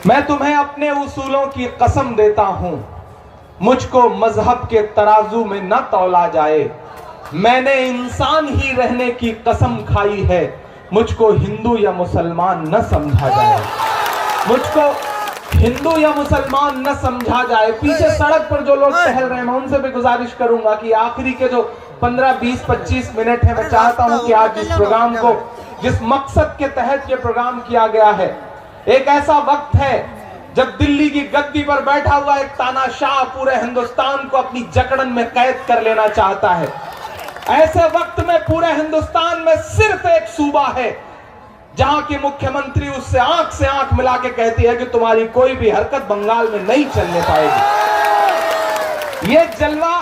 मैं तुम्हें अपने उसूलों की कसम देता हूं, मुझको मजहब के तराजू में न तौला जाए। मैंने इंसान ही रहने की कसम खाई है, मुझको हिंदू या मुसलमान न समझा जाए। मुझको हिंदू या मुसलमान न समझा जाए। पीछे सड़क पर जो लोग टहल रहे हैं, मैं उनसे भी गुजारिश करूंगा कि आखिरी के जो 15, 20, 25 मिनट है, मैं चाहता हूं कि आज इस प्रोग्राम को, जिस मकसद के तहत ये प्रोग्राम किया गया है, एक ऐसा वक्त है जब दिल्ली की गद्दी पर बैठा हुआ एक तानाशाह पूरे हिंदुस्तान को अपनी जकड़न में कैद कर लेना चाहता है। ऐसे वक्त में पूरे हिंदुस्तान में सिर्फ एक सूबा है जहां की मुख्यमंत्री उससे आंख मिला के कहती है कि तुम्हारी कोई भी हरकत बंगाल में नहीं चलने पाएगी। ये जलवा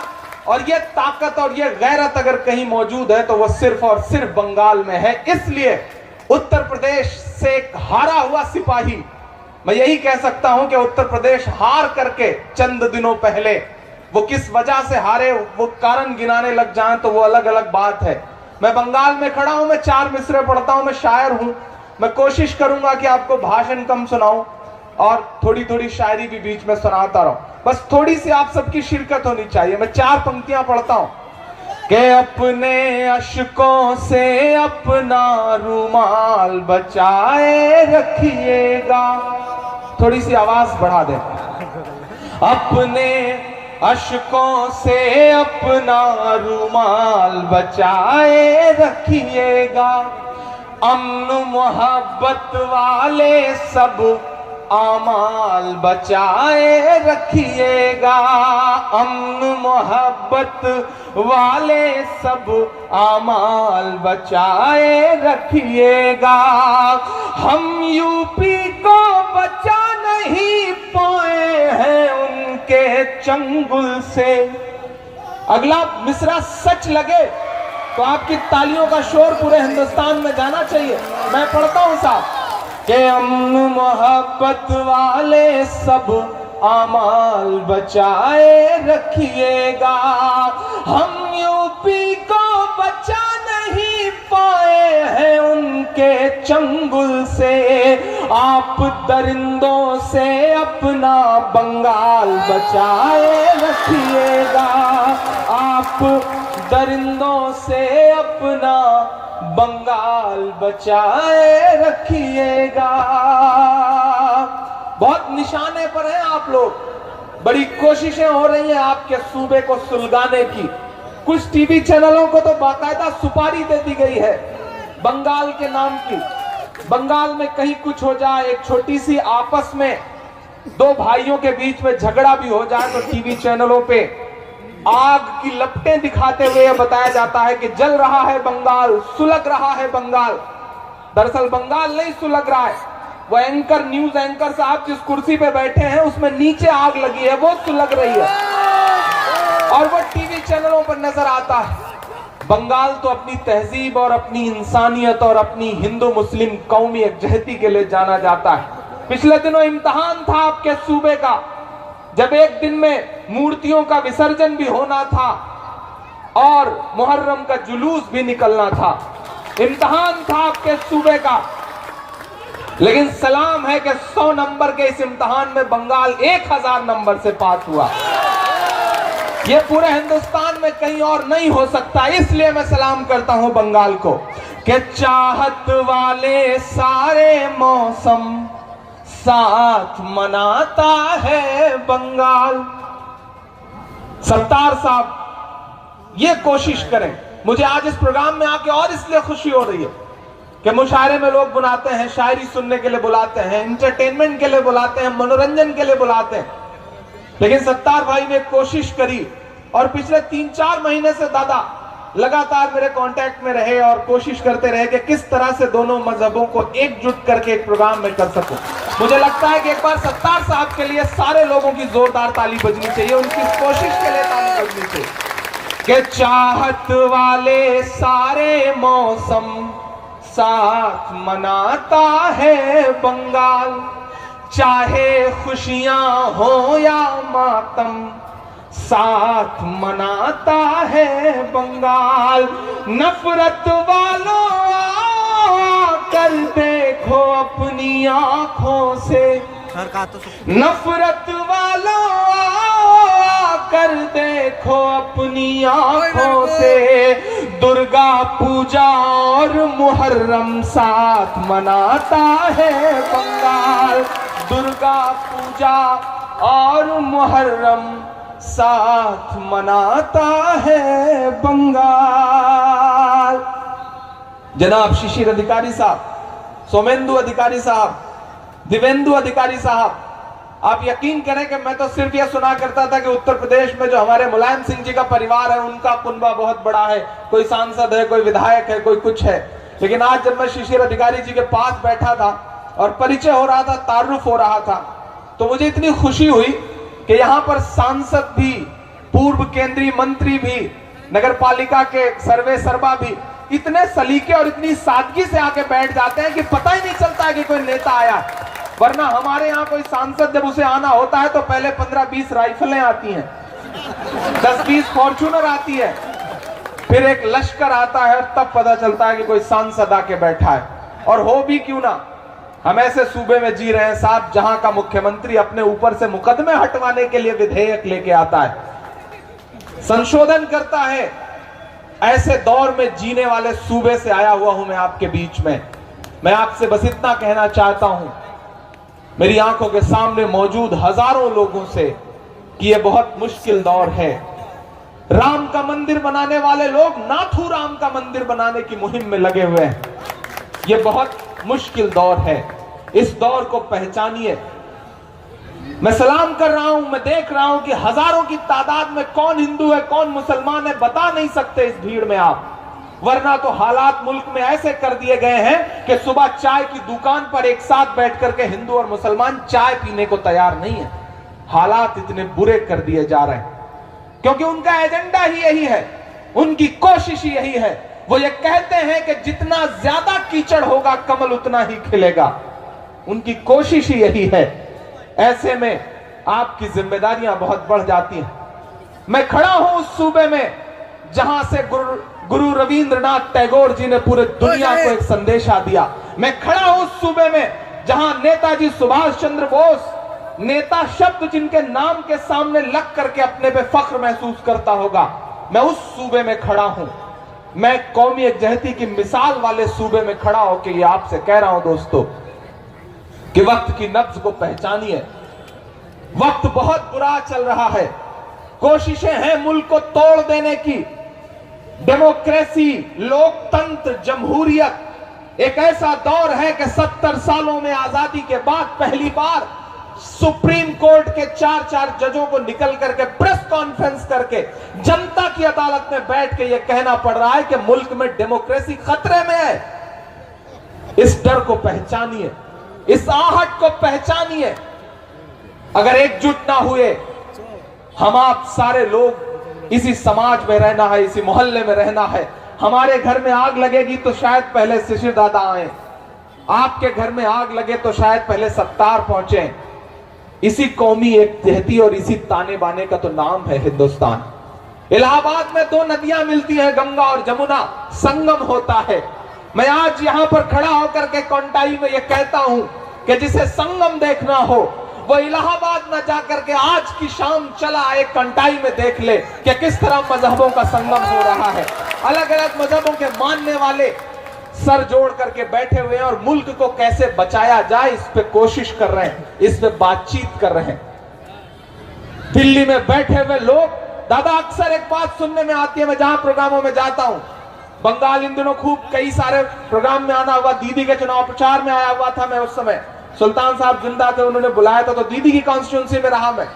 और ये ताकत और ये गैरत अगर कहीं मौजूद है तो वह सिर्फ और सिर्फ बंगाल में है। इसलिए उत्तर प्रदेश से एक हारा हुआ सिपाही, मैं यही कह सकता हूं कि उत्तर प्रदेश हार करके चंद दिनों पहले, वो किस वजह से हारे वो कारण गिनाने लग जाएं तो वो अलग अलग बात है। मैं बंगाल में खड़ा हूं, मैं 4 मिसरे पढ़ता हूं, मैं शायर हूं। मैं कोशिश करूंगा कि आपको भाषण कम सुनाऊं और थोड़ी थोड़ी शायरी भी बीच में सुनाता रहूं। बस थोड़ी सी आप सबकी शिरकत होनी चाहिए। मैं 4 पंक्तियां पढ़ता हूं कि अपने अशकों से अपना रुमाल बचाए रखिएगा। थोड़ी सी आवाज बढ़ा दें। अपने अशकों से अपना रुमाल बचाए रखिएगा। अमन मोहब्बत वाले सब आमाल बचाए रखिएगा। अमन मोहब्बत वाले सब आमाल बचाए रखिएगा। हम यूपी को बचा नहीं पाए हैं उनके चंगुल से। अगला मिसरा सच लगे तो आपकी तालियों का शोर पूरे हिंदुस्तान में जाना चाहिए। मैं पढ़ता हूं साहब कि अमन मोहब्बत वाले सब आमाल बचाए रखिएगा। हम यूपी को बचा नहीं पाए हैं उनके चंगुल से। आप दरिंदों से अपना बंगाल बचाए रखिएगा। आप दरिंदों से अपना बंगाल बचाए रखिएगा। बहुत निशाने पर हैं आप लोग। बड़ी कोशिशें हो रही हैं आपके सूबे को सुलगाने की। कुछ टीवी चैनलों को तो बाकायदा सुपारी दे दी गई है बंगाल के नाम की। बंगाल में कहीं कुछ हो जाए, एक छोटी सी आपस में 2 भाइयों के बीच में झगड़ा भी हो जाए तो टीवी चैनलों पे आग की लपटें दिखाते हुए बताया जाता है कि जल रहा है बंगाल, सुलग रहा है बंगाल। दरअसल बंगाल नहीं सुलग रहा है, वो एंकर, न्यूज एंकर साहब जिस कुर्सी पे बैठे हैं उसमें नीचे आग लगी है, वो सुलग रही है और वो टीवी चैनलों पर नजर आता है। बंगाल तो अपनी तहजीब और अपनी इंसानियत और अपनी हिंदू मुस्लिम कौमी यकजहती के लिए जाना जाता है। पिछले दिनों इम्तिहान था आपके सूबे का, जब एक दिन में मूर्तियों का विसर्जन भी होना था और मुहर्रम का जुलूस भी निकलना था। इम्तिहान था आपके सूबे का, लेकिन सलाम है कि 100 नंबर के इस इम्तिहान में बंगाल 1000 नंबर से पास हुआ। ये पूरे हिंदुस्तान में कहीं और नहीं हो सकता। इसलिए मैं सलाम करता हूं बंगाल को कि चाहत वाले सारे मौसम साथ मनाता है बंगाल। सत्तार साहब ये कोशिश करें। मुझे आज इस प्रोग्राम में आके और इसलिए खुशी हो रही है कि मुशायरे में लोग बुलाते हैं, शायरी सुनने के लिए बुलाते हैं, एंटरटेनमेंट के लिए बुलाते हैं, मनोरंजन के लिए बुलाते हैं, लेकिन सत्तार भाई ने कोशिश करी और पिछले 3-4 महीने से दादा लगातार मेरे कांटेक्ट में रहे और कोशिश करते रहे कि किस तरह से दोनों मजहबों को एकजुट करके एक प्रोग्राम में कर सकूं। मुझे लगता है कि एक बार सत्तार साहब के लिए सारे लोगों की जोरदार ताली बजनी चाहिए, उनकी कोशिश के लिए ताली बजनी चाहिए कि चाहत वाले सारे मौसम साथ मनाता है बंगाल। चाहे खुशियां हो या मातम साथ मनाता है बंगाल। नफरत वालों कर देखो अपनी आंखों से सर कहा तो नफरत वालों आकर देखो अपनी आंखों से, दुर्गा पूजा और मुहर्रम साथ मनाता है बंगाल। दुर्गा पूजा और मुहर्रम साथ मनाता है बंगाल। जनाब शिशिर अधिकारी साहब, सोमेंदु अधिकारी साहब, दिवेंदु अधिकारी साहब, आप यकीन करें कि मैं तो सिर्फ यह सुना करता था कि उत्तर प्रदेश में जो हमारे मुलायम सिंह जी का परिवार है उनका कुनबा बहुत बड़ा है, कोई सांसद है, कोई विधायक है, कोई कुछ है। लेकिन आज जब मैं शिशिर अधिकारी जी के पास बैठा था और परिचय हो रहा था, तारुफ हो रहा था, तो मुझे इतनी खुशी हुई कि यहाँ पर सांसद भी, पूर्व केंद्रीय मंत्री भी, नगर पालिका के सर्वे सर्वा भी इतने सलीके और इतनी सादगी से आके बैठ जाते हैं कि पता ही नहीं चलता है कि कोई नेता आया। वरना हमारे यहाँ कोई सांसद जब उसे आना होता है तो पहले 15-20 राइफलें आती हैं, 10-20 फॉर्च्यूनर आती है, फिर एक लश्कर आता है, तब पता चलता है कि कोई सांसद आके बैठा है। और हो भी क्यों ना, हम ऐसे सूबे में जी रहे हैं साहब जहां का मुख्यमंत्री अपने ऊपर से मुकदमे हटवाने के लिए विधेयक लेके आता है, संशोधन करता है। ऐसे दौर में जीने वाले सूबे से आया हुआ हूं मैं आपके बीच में। मैं आपसे बस इतना कहना चाहता हूं, मेरी आंखों के सामने मौजूद हजारों लोगों से, कि यह बहुत मुश्किल दौर है। राम का मंदिर बनाने वाले लोग नाथू राम का मंदिर बनाने की मुहिम में लगे हुए हैं। यह बहुत मुश्किल दौर है, इस दौर को पहचानिए। मैं सलाम कर रहा हूं, मैं देख रहा हूं कि हजारों की तादाद में कौन हिंदू है कौन मुसलमान है बता नहीं सकते इस भीड़ में आप। वरना तो हालात मुल्क में ऐसे कर दिए गए हैं कि सुबह चाय की दुकान पर एक साथ बैठ करके हिंदू और मुसलमान चाय पीने को तैयार नहीं है। हालात इतने बुरे कर दिए जा रहे हैं क्योंकि उनका एजेंडा ही यही है, उनकी कोशिश ही यही है। वो ये कहते हैं कि जितना ज्यादा कीचड़ होगा कमल उतना ही खिलेगा। उनकी कोशिश ही यही है। ऐसे में आपकी जिम्मेदारियां बहुत बढ़ जाती हैं। मैं खड़ा हूं उस सूबे में जहां से गुरु रविंद्रनाथ टैगोर जी ने पूरे दुनिया को एक संदेशा दिया। मैं खड़ा हूं उस सूबे में जहां नेताजी सुभाष चंद्र बोस, नेता शब्द जिनके नाम के सामने लग करके अपने पे फख्र महसूस करता होगा, मैं उस सूबे में खड़ा हूं। मैं कौमी यकजहती की मिसाल वाले सूबे में खड़ा होकर ये आपसे कह रहा हूं दोस्तों कि वक्त की नब्ज को पहचानिए। वक्त बहुत बुरा चल रहा है, कोशिशें हैं मुल्क को तोड़ देने की। डेमोक्रेसी, लोकतंत्र, जमहूरियत एक ऐसा दौर है कि 70 सालों में आजादी के बाद पहली बार सुप्रीम कोर्ट के 4 जजों को निकल करके प्रेस कॉन्फ्रेंस करके जनता की अदालत में बैठ के यह कहना पड़ रहा है कि मुल्क में डेमोक्रेसी खतरे में है। इस डर को पहचानिए, इस आहट को पहचानिए। अगर एकजुट ना हुए, हम आप सारे लोग, इसी समाज में रहना है, इसी मोहल्ले में रहना है। हमारे घर में आग लगेगी तो शायद पहले शिशिर दादा आए, आपके घर में आग लगे तो शायद पहले सत्तार पहुंचे। इसी कौमी एकजहती और इसी ताने बाने का तो नाम है हिंदुस्तान। इलाहाबाद में 2 नदियां मिलती हैं, गंगा और जमुना, संगम होता है। मैं आज यहां पर खड़ा होकर के कोंटाई में यह कहता हूं कि जिसे संगम देखना हो वो इलाहाबाद न जाकर के आज की शाम चला एक कंटाई में देख ले कि किस तरह मजहबों का संगम हो रहा है। अलग अलग मजहबों के मानने वाले सर जोड़ करके बैठे हुए हैं और मुल्क को कैसे बचाया जाए इस पे कोशिश कर रहे हैं, इस पे बातचीत कर रहे हैं। दिल्ली में बैठे हुए लोग, दादा अक्सर एक बात सुनने में आती है, मैं जहां प्रोग्रामों में जाता हूं, बंगाल इन दिनों खूब कई सारे प्रोग्राम में आना हुआ, दीदी के चुनाव प्रचार में आया हुआ था मैं उस समय, सुल्तान साहब जिंदा थे, उन्होंने बुलाया था तो दीदी की कॉन्स्टिट्यूंसी में रहा मैं।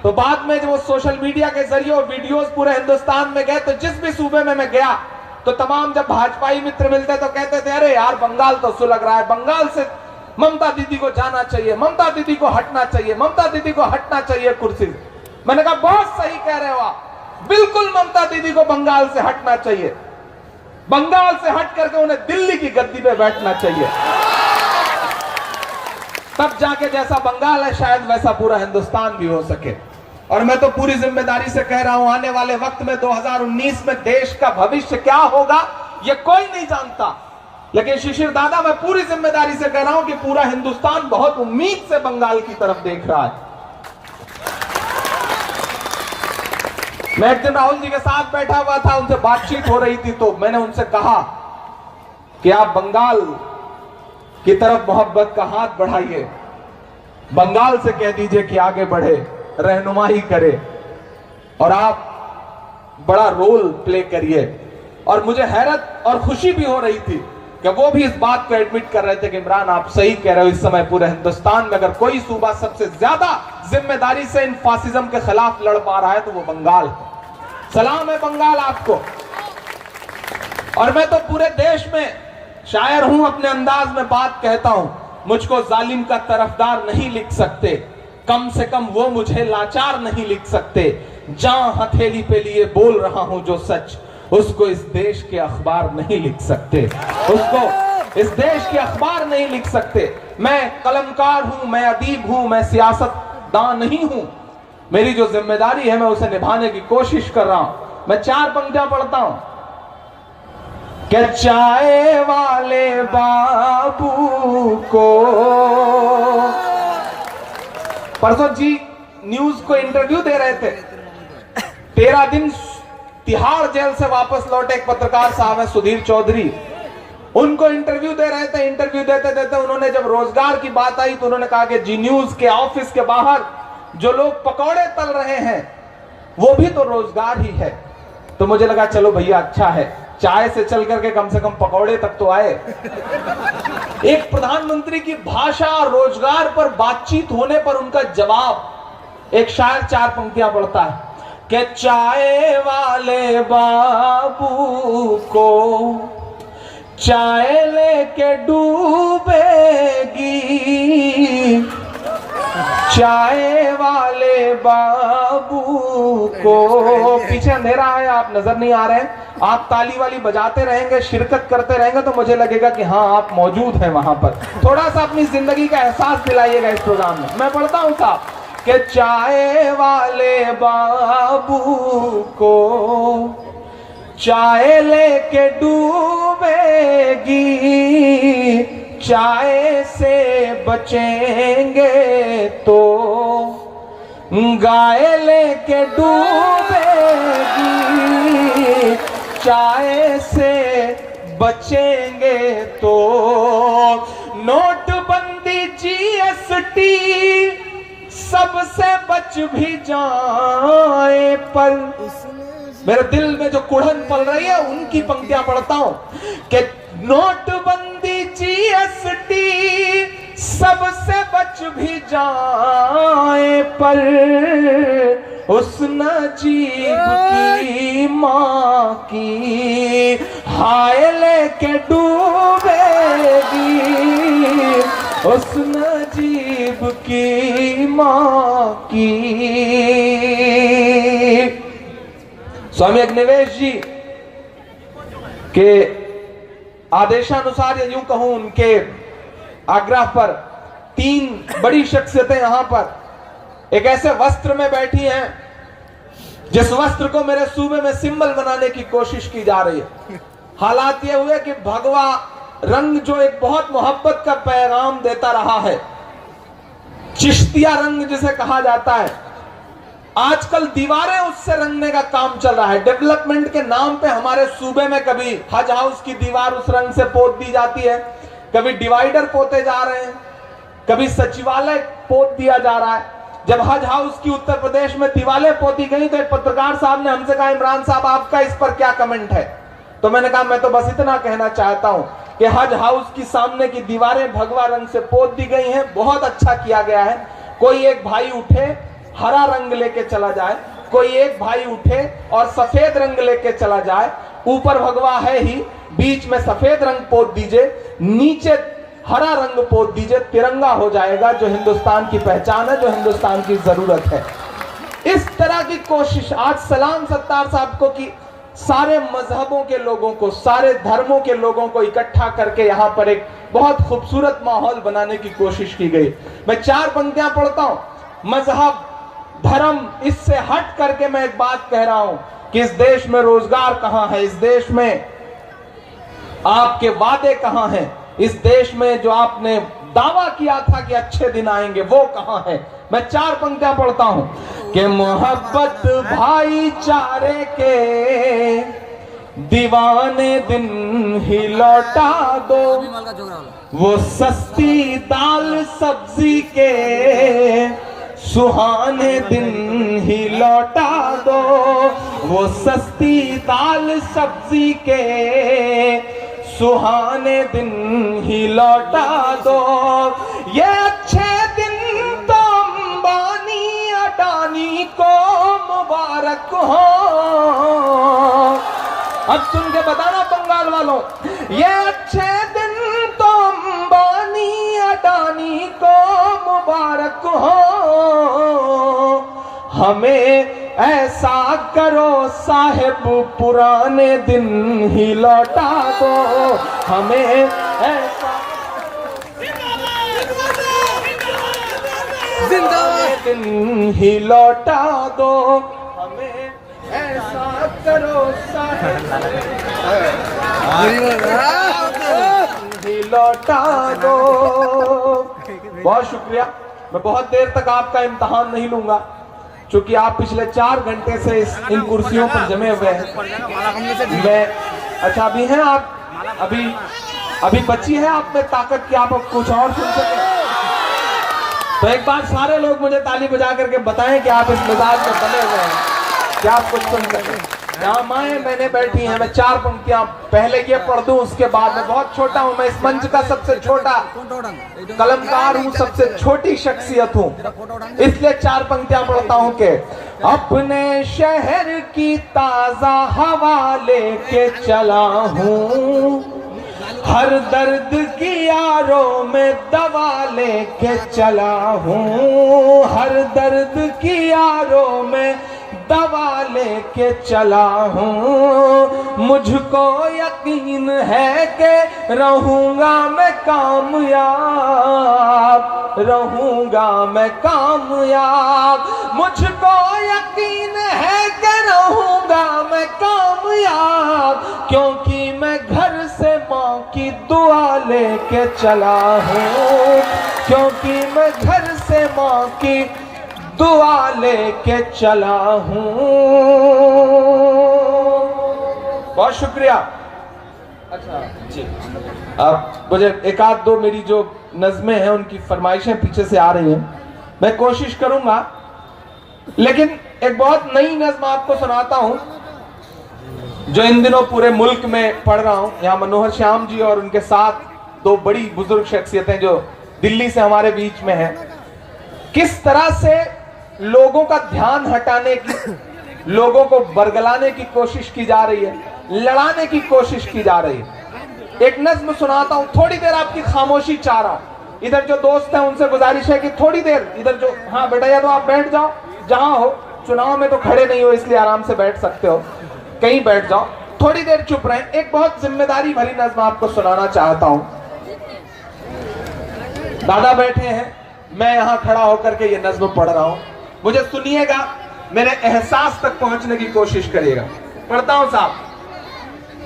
तो बाद में जब वो सोशल मीडिया के जरिए वीडियोस पूरे हिंदुस्तान में गए तो जिस भी सूबे में मैं गया तो तमाम जब भाजपाई मित्र मिलते तो कहते थे अरे यार बंगाल तो सुलग रहा है, बंगाल से ममता दीदी को जाना चाहिए, ममता दीदी को हटना चाहिए, ममता दीदी को हटना चाहिए कुर्सी से। मैंने कहा बहुत सही कह रहे हो आप, बिल्कुल ममता दीदी को बंगाल से हटना चाहिए, बंगाल से हट करके उन्हें दिल्ली की गद्दी पे बैठना चाहिए, तब जाके जैसा बंगाल है शायद वैसा पूरा हिंदुस्तान भी हो सके। और मैं तो पूरी जिम्मेदारी से कह रहा हूं, आने वाले वक्त में 2019 में देश का भविष्य क्या होगा ये कोई नहीं जानता, लेकिन शिशिर दादा, मैं पूरी जिम्मेदारी से कह रहा हूं कि पूरा हिंदुस्तान बहुत उम्मीद से बंगाल की तरफ देख रहा है। मैं एक दिन राहुल जी के साथ बैठा हुआ था, उनसे बातचीत हो रही थी, तो मैंने उनसे कहा कि आप बंगाल की तरफ मोहब्बत का हाथ बढ़ाइए, बंगाल से कह दीजिए कि आगे बढ़े, रहनुमाई करे और आप बड़ा रोल प्ले करिए। और मुझे हैरत और खुशी भी हो रही थी कि वो भी इस बात को एडमिट कर रहे थे कि इमरान, आप सही कह रहे हो, इस समय पूरे हिंदुस्तान में अगर कोई सूबा सबसे ज्यादा जिम्मेदारी से इन फासिज्म के खिलाफ लड़ पा रहा है तो वो बंगाल है। सलाम है बंगाल आपको। और मैं तो पूरे देश में शायर हूं, अपने अंदाज में बात कहता हूं, मुझको जालिम का तरफदार नहीं लिख सकते, कम से कम वो मुझे लाचार नहीं लिख सकते। जहां हथेली पे लिए बोल रहा हूं जो सच, उसको इस देश के अखबार नहीं लिख सकते, उसको इस देश के अखबार नहीं लिख सकते। मैं कलमकार हूं, मैं अदीब हूं, मैं सियासतदान नहीं हूं। मेरी जो जिम्मेदारी है मैं उसे निभाने की कोशिश कर रहा हूं। मैं 4 पंक्तियां पढ़ता हूं कि चाय वाले बाबू को, परसों जी न्यूज को इंटरव्यू दे रहे थे, 13 दिन तिहाड़ जेल से वापस लौटे एक पत्रकार साहब है सुधीर चौधरी, उनको इंटरव्यू दे रहे थे। इंटरव्यू देते देते उन्होंने जब रोजगार की बात आई तो उन्होंने कहा कि जी न्यूज के ऑफिस के बाहर जो लोग पकौड़े तल रहे हैं वो भी तो रोजगार ही है। तो मुझे लगा चलो भैया अच्छा है, चाय से चल करके कम से कम पकौड़े तक तो आए। एक प्रधानमंत्री की भाषा और रोजगार पर बातचीत होने पर उनका जवाब, एक शायर 4 पंक्तियां पढ़ता है कि चाय वाले बाबू को चाय लेके डूबेगी, चाय वाले बाबू को। पीछे अंधेरा है, आप नजर नहीं आ रहे हैं, आप ताली वाली बजाते रहेंगे, शिरकत करते रहेंगे तो मुझे लगेगा कि हाँ आप मौजूद हैं वहां पर। थोड़ा सा अपनी जिंदगी का एहसास दिलाइएगा इस प्रोग्राम में। मैं पढ़ता हूं साहब कि चाय वाले बाबू को चाय लेके डूबेगी, चाय से बचेंगे तो गाय लेके डूबेगी, चाय से बचेंगे तो। नोटबंदी जीएसटी सबसे बच भी जाए पर, मेरे दिल में जो कुढ़न पल रही है उनकी पंक्तियां पढ़ता हूं कि नोटबंदी जीएसटी सबसे बच भी जाए पर, उस नजीब की मां की हाय लेके डूबेगी, उस नजीब की मां की। स्वामी अग्निवेश जी के आदेशानुसार, या यूं कहूं उनके आग्रह पर, 3 बड़ी शख्सियतें यहां पर एक ऐसे वस्त्र में बैठी हैं जिस वस्त्र को मेरे सूबे में सिंबल बनाने की कोशिश की जा रही है। हालात ये हुए कि भगवा रंग जो एक बहुत मोहब्बत का पैगाम देता रहा है, चिश्तिया रंग जिसे कहा जाता है, आजकल दीवारें उससे रंगने का काम चल रहा है। डेवलपमेंट के नाम पे हमारे सूबे में कभी हज हाउस की दीवार उस रंग से पोत दी जाती है, कभी डिवाइडर पोते जा रहे हैं, कभी सचिवालय पोत दिया जा रहा है। जब हज हाउस की उत्तर प्रदेश में दीवारें पोती गई तो एक पत्रकार साहब ने हमसे कहा, इमरान साहब आपका इस पर क्या कमेंट है? तो मैंने कहा मैं तो बस इतना कहना चाहता हूं कि हज हाउस की सामने की दीवारें भगवा रंग से पोत दी गई हैं, बहुत अच्छा किया गया है। कोई एक भाई उठे हरा रंग लेके चला जाए, कोई एक भाई उठे और सफेद रंग लेके चला जाए, ऊपर भगवा है ही, बीच में सफेद रंग पोत दीजिए, नीचे हरा रंग पोत दीजिए, तिरंगा हो जाएगा, जो हिंदुस्तान की पहचान है, जो हिंदुस्तान की जरूरत है। इस तरह की कोशिश आज सलाम सत्तार साहब को की सारे मजहबों के लोगों को, सारे धर्मों के लोगों को इकट्ठा करके यहां पर एक बहुत खूबसूरत माहौल बनाने की कोशिश की गई। मैं 4 पंक्तियां पढ़ता हूं। मजहब धर्म इससे हट करके मैं एक बात कह रहा हूं कि इस देश में रोजगार कहां है, इस देश में आपके वादे कहां हैं? इस देश में जो आपने दावा किया था कि अच्छे दिन आएंगे, वो कहां है? मैं 4 पंक्तियां पढ़ता हूं कि मोहब्बत भाईचारे के दीवाने दिन ही लौटा दो, वो सस्ती दाल सब्जी के सुहाने दिन ही लौटा दो, वो सस्ती दाल सब्जी के सुहाने दिन ही लौटा दो। ये अच्छे दिन तो अंबानी अडानी को मुबारक हो। अब सुन के बताना बंगाल वालों, ये अच्छे दिन तो अंबानी अडानी को मुबारक हो। हमें ऐसा करो साहिब पुराने दिन ही लौटा दो, हमें ऐसा दिन ही लौटा दो, हमें ऐसा करो साहिब ही लौटा दो। बहुत शुक्रिया। मैं बहुत देर तक आपका इम्तिहान नहीं लूंगा, क्योंकि आप पिछले 4 घंटे से इन कुर्सियों पर जमे हुए हैं। मैं अच्छा अभी हैं आप, अभी बची है आप में ताकत कि आप कुछ और सुन सके? तो एक बार सारे लोग मुझे ताली बजा करके बताएं कि आप इस मिजाज में बने हुए हैं, क्या आप कुछ सुन सके? यहाँ माएँ मैंने बैठी हैं, मैं 4 पंक्तियां पहले ये पढ़ दूं, उसके बाद मैं बहुत छोटा हूं, मैं इस मंच का सबसे छोटा कलमकार हूं, सबसे छोटी शख्सियत हूं, इसलिए 4 पंक्तियां पढ़ता हूं कि अपने शहर की ताजा हवा लेके चला हूं, हर दर्द की यारों में दवा लेके चला हूं, हर दर्द की यारों में दवा लेके चला हूँ। मुझको यकीन है कि रहूंगा मैं कामयाब, रहूंगा मैं कामयाब। मुझको यकीन है कि रहूंगा मैं कामयाब, क्योंकि मैं घर से माँ की दुआ लेके चला हूँ, क्योंकि मैं घर से माँ की दुआ लेके चला हूं। बहुत शुक्रिया। अच्छा जी, अब मुझे 1-2 मेरी जो नज़में हैं उनकी फरमाइशें पीछे से आ रही हैं, मैं कोशिश करूंगा, लेकिन एक बहुत नई नज़्म आपको सुनाता हूं जो इन दिनों पूरे मुल्क में पढ़ रहा हूं। यहाँ मनोहर श्याम जी और उनके साथ 2 बड़ी बुजुर्ग शख्सियतें जो दिल्ली से हमारे बीच में हैं, किस तरह से लोगों का ध्यान हटाने की, लोगों को बरगलाने की कोशिश की जा रही है, लड़ाने की कोशिश की जा रही है। एक नज्म सुनाता हूं, थोड़ी देर आपकी खामोशी चाह रहा हूं। इधर जो दोस्त हैं उनसे गुजारिश है कि थोड़ी देर इधर जो, हाँ बेटा या तो आप बैठ जाओ जहां हो, चुनाव में तो खड़े नहीं हो इसलिए आराम से बैठ सकते हो, कहीं बैठ जाओ, थोड़ी देर चुप रहें। एक बहुत जिम्मेदारी भरी नज्म आपको सुनाना चाहता हूं। दादा बैठे हैं, मैं यहां खड़ा होकर के ये नज्म पढ़ रहा हूं, मुझे सुनिएगा, मेरे एहसास तक पहुंचने की कोशिश करिएगा। पढ़ता हूं साहब।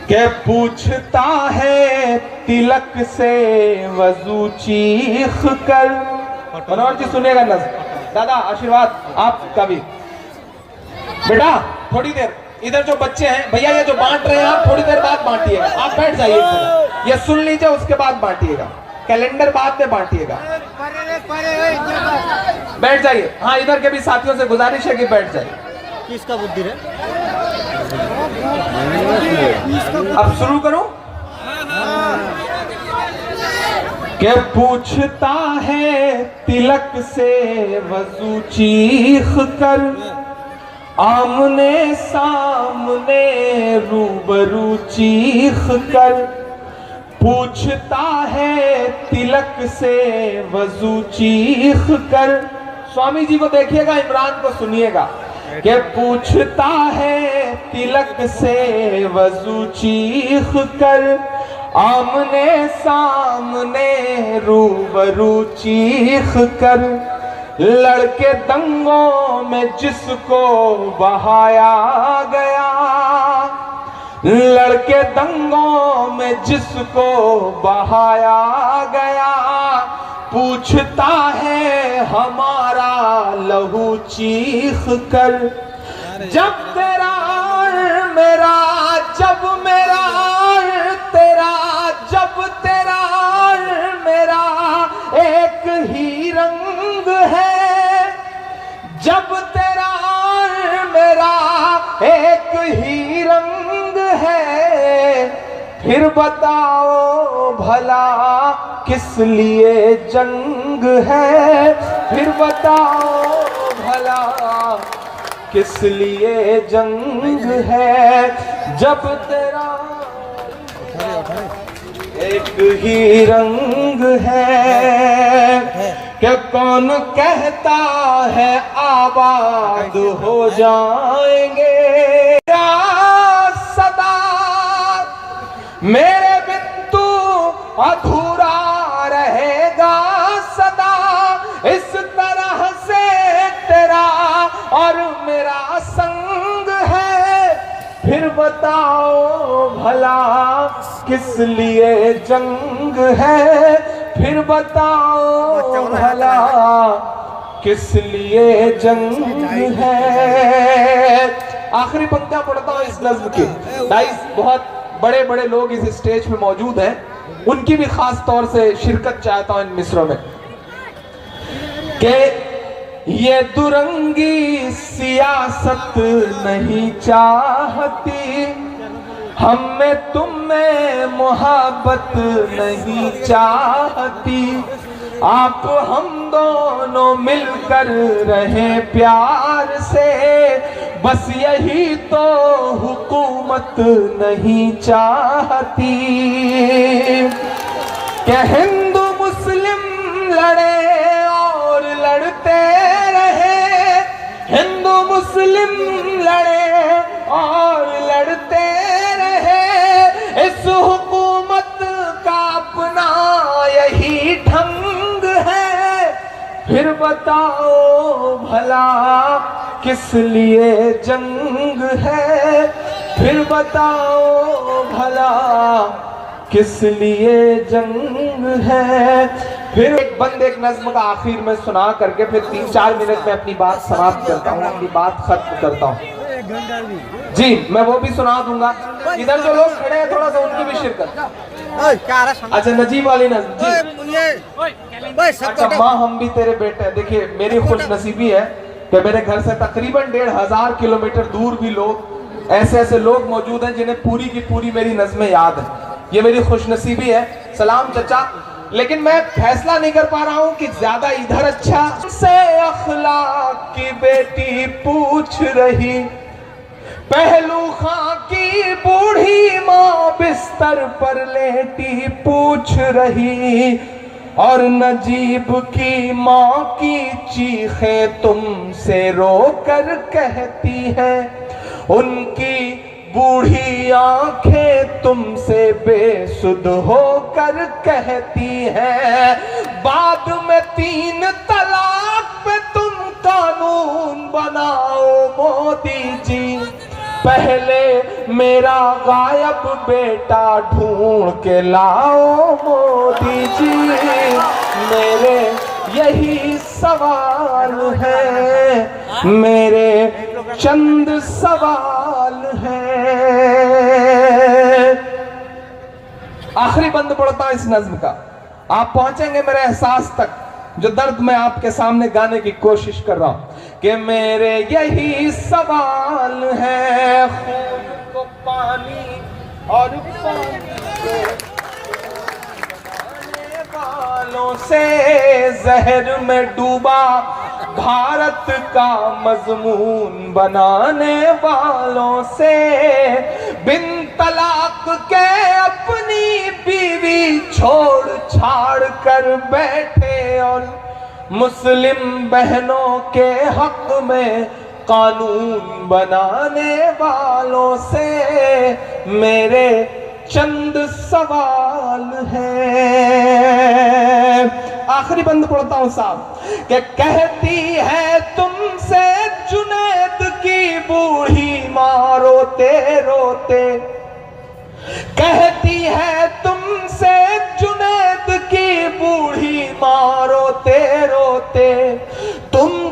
के पूछता है तिलक से वजू चीख कर। मनोहर जी सुनिएगा नज्म। दादा आशीर्वाद आपका भी। बेटा थोड़ी देर इधर जो बच्चे हैं, भैया ये जो बांट रहे हैं आप थोड़ी देर बाद बांटिएगा, आप बैठ जाइए, ये सुन लीजिए उसके बाद बांटिएगा, कैलेंडर बाद में बांटिएगा, बैठ जाइए। हाँ इधर के भी साथियों से गुजारिश है कि बैठ जाइए। किसका बुद्धि है? अब शुरू करूं? के पूछता है तिलक से वजू चीख कर, आमने सामने रूबरू चीख कर। पूछता है तिलक से वजू चीख कर। स्वामी जी को देखिएगा, इमरान को सुनिएगा। के पूछता है तिलक से वजू चीख कर, आमने सामने रूबरू चीख कर। लड़के दंगों में जिसको बहाया गया, लड़के दंगों में जिसको बहाया गया, पूछता है हमारा लहू चीख कर। जब तेरा मेरा, जब मेरा तेरा, जब तेरा मेरा एक ही रंग है, जब तेरा मेरा एक ही रंग है, फिर बताओ भला किस लिए जंग है, फिर बताओ भला किस लिए जंग है। जब तेरा एक ही रंग है, क्या कौन कहता है आबाद हो जाएंगे। सदा मेरे बिट्टू अधूरा रहेगा, सदा इस तरह से तेरा और मेरा संग है। फिर बताओ भला किस लिए जंग है, फिर बताओ भला किस लिए जंग है। आखिरी पंक्तियां पढ़ता हूं इस नज्म की। गाइस, बहुत बड़े बड़े लोग इस स्टेज पे मौजूद हैं, उनकी भी खास तौर से शिरकत चाहता हूं इन मिसरों में। कि ये दुरंगी सियासत नहीं चाहती, हम में तुम में मोहब्बत नहीं चाहती, आप हम दोनों मिलकर रहे प्यार से, बस यही तो हुकूमत नहीं चाहती। क्या हिंदू मुस्लिम लड़े और लड़ते रहे, हिंदू मुस्लिम लड़े और लड़ते रहे, इस हुकूमत का अपना यही ढंग है। फिर बताओ भला किस लिए जंग है, फिर बताओ भला किस लिए जंग है। फिर एक बंद एक नज्म का आखिर में सुना करके फिर 3-4 मिनट में अपनी बात समाप्त करता हूँ, अपनी बात खत्म करता हूँ। जी, मैं वो भी सुना दूंगा। इधर जो लोग खड़े हैं थोड़ा सा उनकी भी शिरकत। अच्छा, नजीब वाली नज्म जी। अच्छा, माँ हम भी तेरे बेटे हैं। देखिए, मेरी खुश नसीबी है कि मेरे घर से तकरीबन 1500 किलोमीटर दूर भी लोग, ऐसे लोग मौजूद हैं जिन्हें पूरी की पूरी मेरी नज़में याद है। ये मेरी खुशनसीबी है। सलाम चचा। लेकिन मैं फैसला नहीं कर पा रहा हूं कि ज्यादा इधर अच्छा से अखलाक की बेटी पूछ रही, पहलू खां की बूढ़ी माँ बिस्तर पर लेटी पूछ रही, और नजीब की माँ की चीखें तुमसे रोकर कहती है, उनकी बूढ़ी आंखें तुमसे बेसुध होकर कहती है, बाद में 3 तलाक पे तुम कानून बनाओ मोदी जी, पहले मेरा गायब बेटा ढूंढ के लाओ मोदी जी। मेरे यही सवाल है, मेरे चंद सवाल है। आखिरी बंद पड़ता है इस नज्म का। आप पहुंचेंगे मेरे एहसास तक, जो दर्द मैं आपके सामने गाने की कोशिश कर रहा हूं। कि मेरे यही सवाल है, खून को पानी और पानी को बनाने वालों से, जहर में डूबा भारत का मजमून बनाने वालों से, बिन तलाक के अपनी बीवी छोड़ छाड़ कर बैठे, और मुस्लिम बहनों के हक में कानून बनाने वालों से मेरे चंद सवाल हैं। आखिरी बंद पढ़ता हूं साहब। कि कहती है तुमसे जुनैद की बूढ़ी माँ रोते रोते,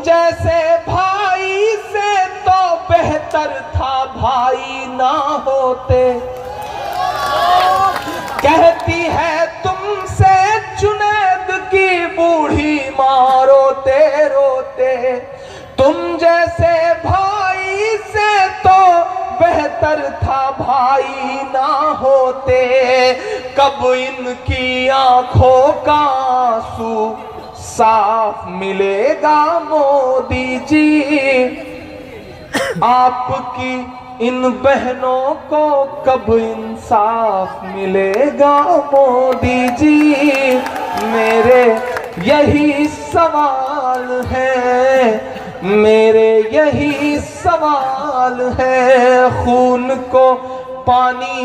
जैसे भाई से तो बेहतर था भाई ना होते। कहती है तुमसे जुनैद की बूढ़ी माँ रोते रोते, तुम जैसे भाई से तो बेहतर था भाई ना होते। कब इनकी आंखों का आंसू साफ मिलेगा मोदी जी, आपकी इन बहनों को कब इंसाफ मिलेगा मोदी जी। मेरे यही सवाल है, मेरे यही सवाल है। खून को पानी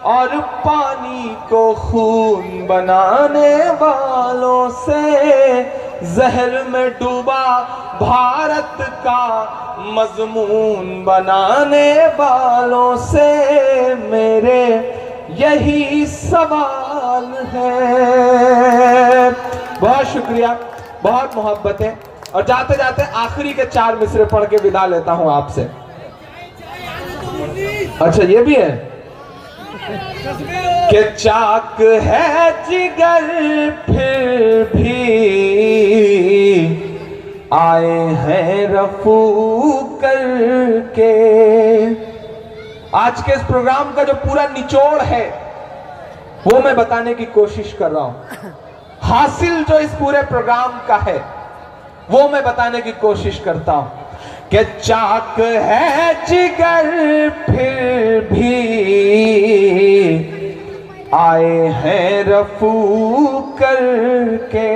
और पानी को खून बनाने वालों से, जहर में डूबा भारत का मजमून बनाने वालों से मेरे यही सवाल है। बहुत शुक्रिया, बहुत मोहब्बत है। और जाते जाते आखिरी के 4 मिसरे पढ़ के विदा लेता हूं आपसे। अच्छा ये भी है कि चाक है जिगर फिर भी आए हैं रफू करके। आज के इस प्रोग्राम का जो पूरा निचोड़ है वो मैं बताने की कोशिश कर रहा हूं। हासिल जो इस पूरे प्रोग्राम का है वो मैं बताने की कोशिश करता हूं कि चाक है जिगर फिर भी आए हैं रफू करके।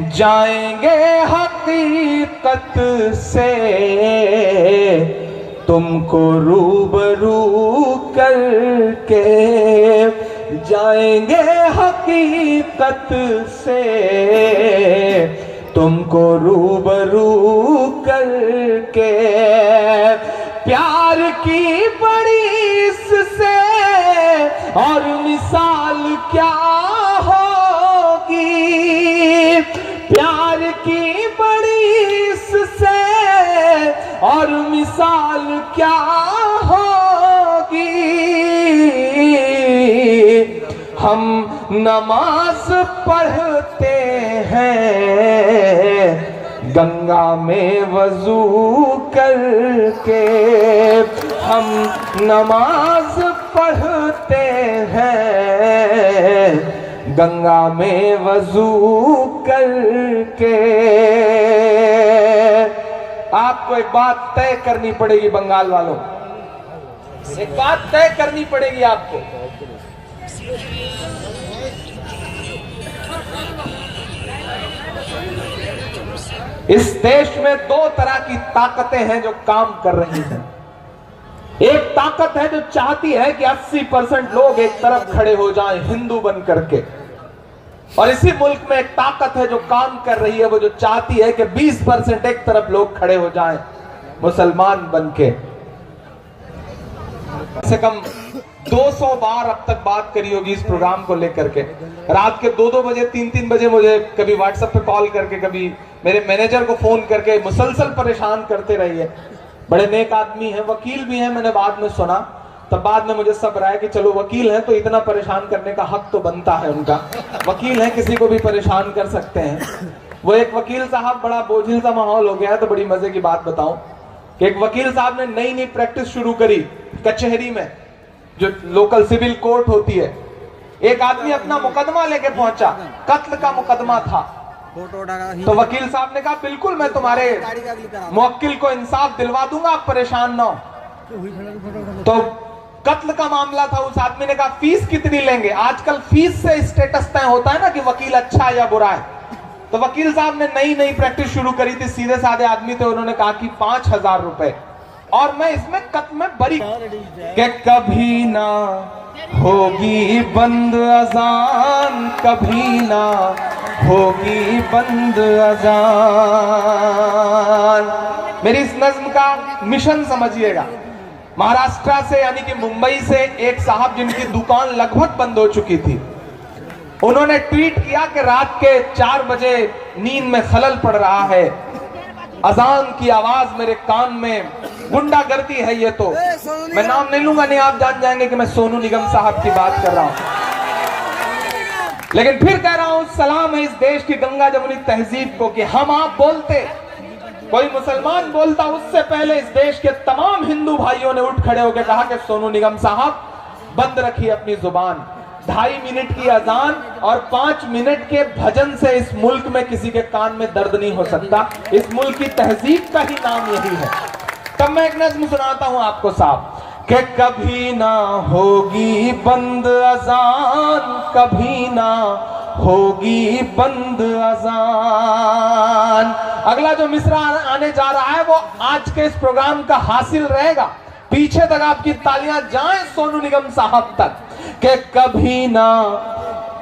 जाएंगे हकीकत से तुमको रूबरू करके, जाएंगे हकीकत से तुमको रूबरू करके। प्यार की बड़ी इससे और मिसाल क्या होगी, प्यार की बड़ी इससे और मिसाल क्या होगी। हम नमाज पढ़ते हैं गंगा में वजू करके, हम नमाज पढ़ते हैं गंगा में वजू करके। आपको एक बात तय करनी पड़ेगी बंगाल वालों, एक बात तय करनी पड़ेगी आपको। इस देश में 2 तरह की ताकतें हैं जो काम कर रही हैं। एक ताकत है जो चाहती है कि 80% लोग एक तरफ खड़े हो जाएं हिंदू बन करके, और इसी मुल्क में एक ताकत है जो काम कर रही है, वो जो चाहती है कि 20% एक तरफ लोग खड़े हो जाएं मुसलमान बन के। कम से कम 200 बार अब तक बात करी होगी इस प्रोग्राम को लेकर के। रात के 2-2 बजे 3-3 बजे मुझे कभी व्हाट्सएप पे कॉल करके, कभी मेरे मैनेजर को फोन करके मुसलसल परेशान करते रहिए। बड़े नेक आदमी हैं, वकील भी हैं, मैंने बाद में सुना। तब बाद में मुझे सब आया कि चलो वकील हैं तो इतना परेशान करने का हक तो बनता है उनका। वकील हैं, किसी को भी परेशान कर सकते हैं। वो एक वकील साहब, बड़ा बोझिल सा माहौल हो गया है, तो बड़ी मजे की बात बताऊं कि एक वकील साहब ने नई प्रैक्टिस शुरू करी कचहरी में, जो लोकल सिविल कोर्ट होती है। एक आदमी अपना मुकदमा लेके पहुंचा, कत्ल का मुकदमा था। तो वकील साहब ने कहा बिल्कुल मैं तुम्हारे मुवक्किल को इंसाफ दिलवा दूंगा, आप परेशान ना हो। तो कत्ल का मामला था। उस आदमी ने कहा फीस कितनी लेंगे? आजकल फीस से स्टेटस तय होता है ना कि वकील अच्छा है या बुरा है। तो वकील साहब ने नई प्रैक्टिस शुरू करी थी, सीधे साधे आदमी थे। उन्होंने कहा कि 5000 रुपए, और मैं इसमें कत्ल में बरी कि कभी ना होगी बंद अजान, कभी ना होगी बंद अजान। मेरी इस नज्म का मिशन समझिएगा। महाराष्ट्र से यानी कि मुंबई से एक साहब जिनकी दुकान लगभग बंद हो चुकी थी, उन्होंने ट्वीट किया कि रात के 4 बजे नींद में खलल पड़ रहा है, अजान की आवाज मेरे कान में, गुंडागर्दी है ये। तो मैं नाम नहीं लूंगा, नहीं आप जान जाएंगे कि मैं सोनू निगम साहब की बात कर रहा हूं। लेकिन फिर कह रहा हूं, सलाम है इस देश की गंगा जमुनी तहजीब को कि हम आप बोलते, कोई मुसलमान बोलता, उससे पहले इस देश के तमाम हिंदू भाइयों ने उठ खड़े होकर कहा कि सोनू निगम साहब बंद रखिए अपनी जुबान। 2.5 मिनट की अजान और 5 मिनट के भजन से इस मुल्क में किसी के कान में दर्द नहीं हो सकता। इस मुल्क की तहजीब का ही नाम यही है। तब मैं एक नज़्म सुनाता हूं आपको साहब कि कभी ना होगी बंद अजान, कभी ना होगी बंद अजान। अगला जो मिसरा आने जा रहा है वो आज के इस प्रोग्राम का हासिल रहेगा। पीछे तक आपकी तालियां जाएं सोनू निगम साहब तक कि कभी ना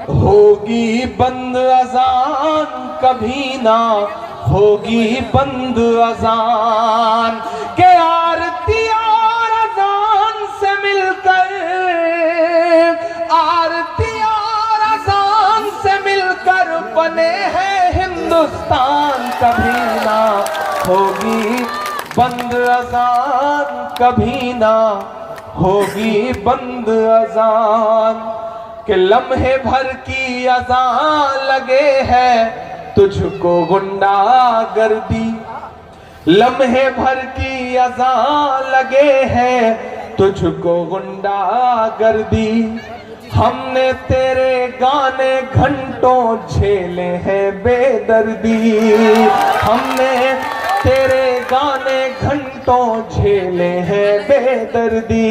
होगी बंद अजान, कभी ना होगी बंद अजान, के आरती और अजान से मिलकर, आरती और अजान से मिलकर बने हैं हिंदुस्तान। कभी ना होगी बंद अजान, कभी ना होगी बंद अजान, के लम्हे भर की अजान लगे है तुझको गुंडागर्दी, लम्हे भर की अजान लगे है तुझको गुंडागर्दी। हमने तेरे गाने घंटों झेले हैं बेदर्दी, हमने तेरे गाने घंटों झेले हैं बेदर्दी,